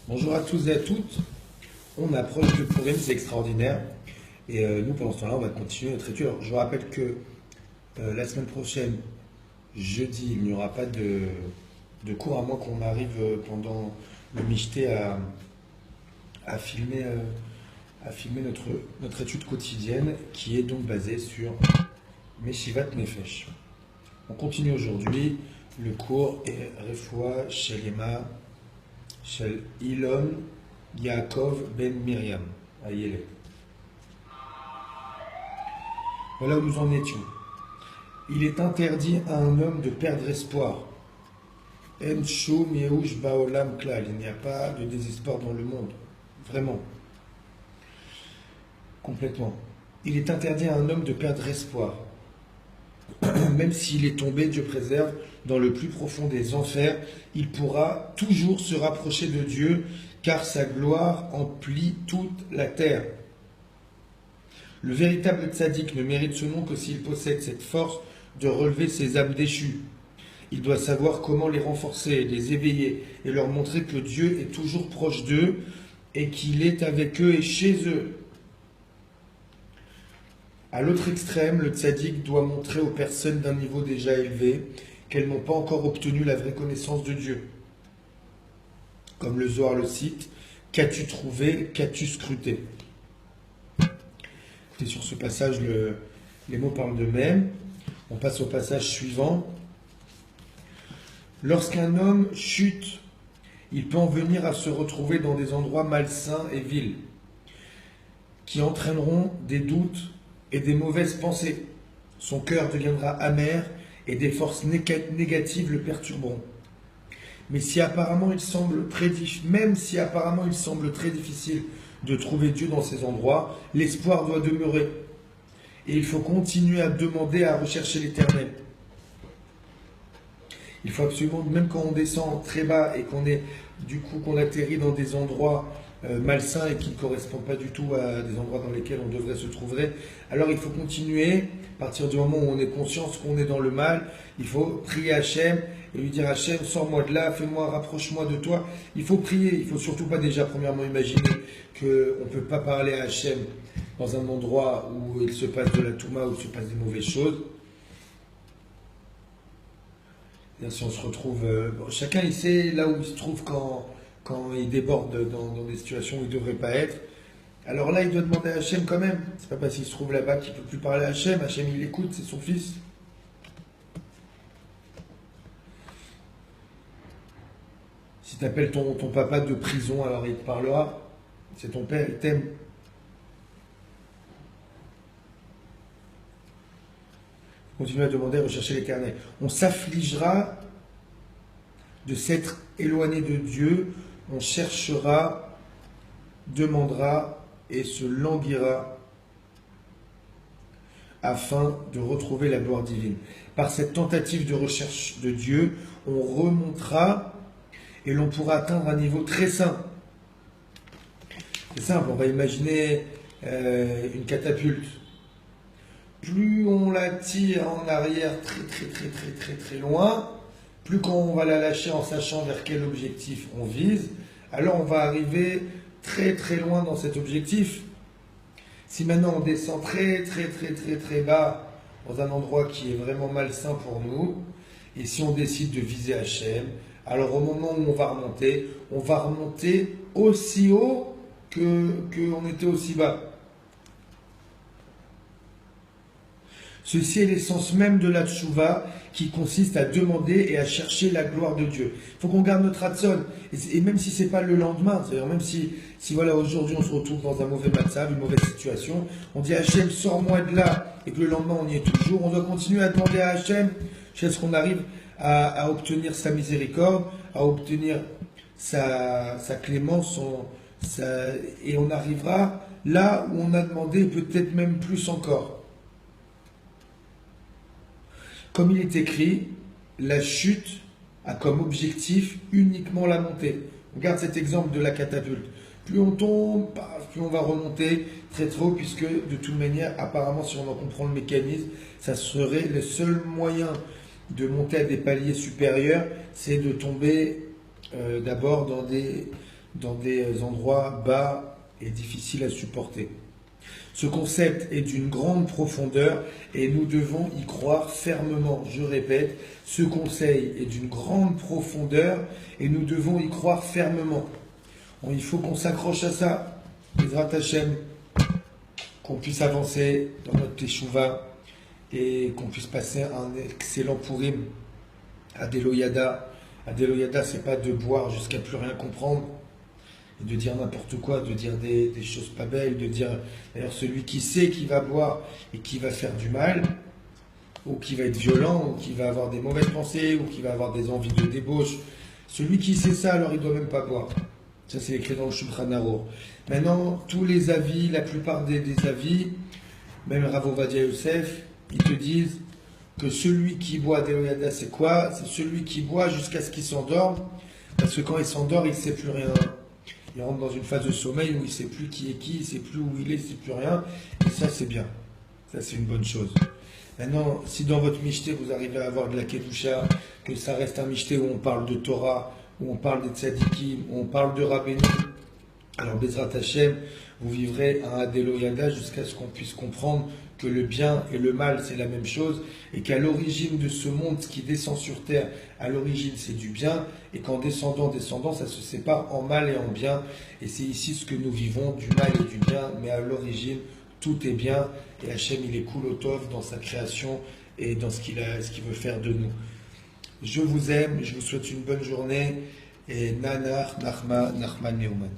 Bonjour à tous et à toutes. On approche du Purim, c'est extraordinaire. Et nous, pendant ce temps-là, on va continuer notre étude. Alors, je vous rappelle que la semaine prochaine, jeudi, il n'y aura pas de cours, à moins qu'on arrive pendant le Michté à filmer, notre étude quotidienne, qui est donc basée sur Meshivat Nefesh. On continue aujourd'hui. Le cours est Refoua Shelema Shel Ilon Yaakov Ben Miriam à Yélé. Voilà où nous en étions. Il est interdit à un homme de perdre espoir. En shum yehush baolam klal. Il n'y a pas de désespoir dans le monde. Vraiment. Complètement. Il est interdit à un homme de perdre espoir. Même s'il est tombé, Dieu préserve, dans le plus profond des enfers, il pourra toujours se rapprocher de Dieu, car sa gloire emplit toute la terre. Le véritable tzaddik ne mérite ce nom que s'il possède cette force de relever ses âmes déchues. Il doit savoir comment les renforcer, les éveiller et leur montrer que Dieu est toujours proche d'eux et qu'il est avec eux et chez eux. À l'autre extrême, le tzaddik doit montrer aux personnes d'un niveau déjà élevé qu'elles n'ont pas encore obtenu la vraie connaissance de Dieu. Comme le Zohar le cite, « Qu'as-tu trouvé, qu'as-tu scruté ?» Et sur ce passage, les mots parlent d'eux-mêmes. On passe au passage suivant. Lorsqu'un homme chute, il peut en venir à se retrouver dans des endroits malsains et vils, qui entraîneront des doutes et des mauvaises pensées. Son cœur deviendra amer et des forces négatives le perturberont. Mais si apparemment il semble très difficile de trouver Dieu dans ces endroits, l'espoir doit demeurer. Et il faut continuer à demander, à rechercher l'Éternel. Il faut absolument, même quand on descend très bas et qu'on atterrit dans des endroits malsains et qui ne correspondent pas du tout à des endroits dans lesquels on devrait se trouver, alors il faut continuer, à partir du moment où on est conscient qu'on est dans le mal, il faut prier Hachem et lui dire Hachem, sors-moi de là, fais-moi, rapproche-moi de toi. Il faut prier, il ne faut surtout pas déjà premièrement imaginer qu'on ne peut pas parler à Hachem dans un endroit où il se passe de la touma, où il se passe des mauvaises choses. Et si on se retrouve, chacun il sait là où il se trouve quand il déborde dans des situations où il ne devrait pas être. Alors là, il doit demander à Hachem quand même. C'est pas parce qu'il se trouve là-bas qu'il ne peut plus parler à Hachem. Hachem, il l'écoute, c'est son fils. Si tu appelles ton papa de prison, alors il te parlera. C'est ton père, il t'aime. Continuez à demander, à rechercher l'Éternel. On s'affligera de s'être éloigné de Dieu. On cherchera, demandera et se languira afin de retrouver la gloire divine. Par cette tentative de recherche de Dieu, on remontera et l'on pourra atteindre un niveau très saint. C'est simple, on va imaginer une catapulte. Plus on la tire en arrière très loin, plus quand on va la lâcher en sachant vers quel objectif on vise, alors on va arriver très loin dans cet objectif. Si maintenant on descend très bas dans un endroit qui est vraiment malsain pour nous, et si on décide de viser Hachem, alors au moment où on va remonter aussi haut qu'on était aussi bas. Ceci est l'essence même de la tchouva qui consiste à demander et à chercher la gloire de Dieu. Il faut qu'on garde notre ratson. Et même si ce n'est pas le lendemain, c'est-à-dire même si voilà, aujourd'hui on se retrouve dans un mauvais matzav, une mauvaise situation, on dit Hachem, sors-moi de là, et que le lendemain on y est toujours, on doit continuer à demander à Hachem jusqu'à ce qu'on arrive à obtenir sa miséricorde, à obtenir sa clémence, et on arrivera là où on a demandé, peut-être même plus encore. Comme il est écrit, la chute a comme objectif uniquement la montée. On regarde cet exemple de la catapulte. Plus on tombe, plus on va remonter très haut, puisque de toute manière, apparemment, si on en comprend le mécanisme, ça serait le seul moyen de monter à des paliers supérieurs, c'est de tomber d'abord dans des dans des endroits bas et difficiles à supporter. Ce concept est d'une grande profondeur et nous devons y croire fermement. Je répète, ce conseil est d'une grande profondeur et nous devons y croire fermement. Bon, il faut qu'on s'accroche à ça, Bezrat Hashem, qu'on puisse avancer dans notre teshuva et qu'on puisse passer un excellent Purim à Deloyada. À Deloyada, c'est pas de boire jusqu'à plus rien comprendre, et de dire n'importe quoi, de dire des choses pas belles, de dire, d'ailleurs, celui qui sait qui va boire et qui va faire du mal, ou qui va être violent, ou qui va avoir des mauvaises pensées, ou qui va avoir des envies de débauche, celui qui sait ça, alors il ne doit même pas boire. Ça, c'est écrit dans le Shulchan Arour. Maintenant, tous les avis, la plupart des avis, même Rav Ovadia Yosef, ils te disent que celui qui boit Deloyada, c'est quoi? C'est celui qui boit jusqu'à ce qu'il s'endorme, parce que quand il s'endort, il ne sait plus rien. Il rentre dans une phase de sommeil où il ne sait plus qui est qui, il ne sait plus où il est, il ne sait plus rien. Et ça, c'est bien. Ça, c'est une bonne chose. Maintenant, si dans votre michté, vous arrivez à avoir de la kedusha, que ça reste un michté où on parle de Torah, où on parle des tzadikim, où on parle de Rabbeinu, alors Bezrat Hashem, vous vivrez un Adeloyada jusqu'à ce qu'on puisse comprendre que le bien et le mal, c'est la même chose, et qu'à l'origine de ce monde, ce qui descend sur terre, à l'origine, c'est du bien, et qu'en descendant, ça se sépare en mal et en bien, et c'est ici ce que nous vivons, du mal et du bien, mais à l'origine, tout est bien, et Hachem, il est Kulotov dans sa création, et dans ce qu'il veut faire de nous. Je vous aime, je vous souhaite une bonne journée, et Nanar, Nachma, Nachman Neumann.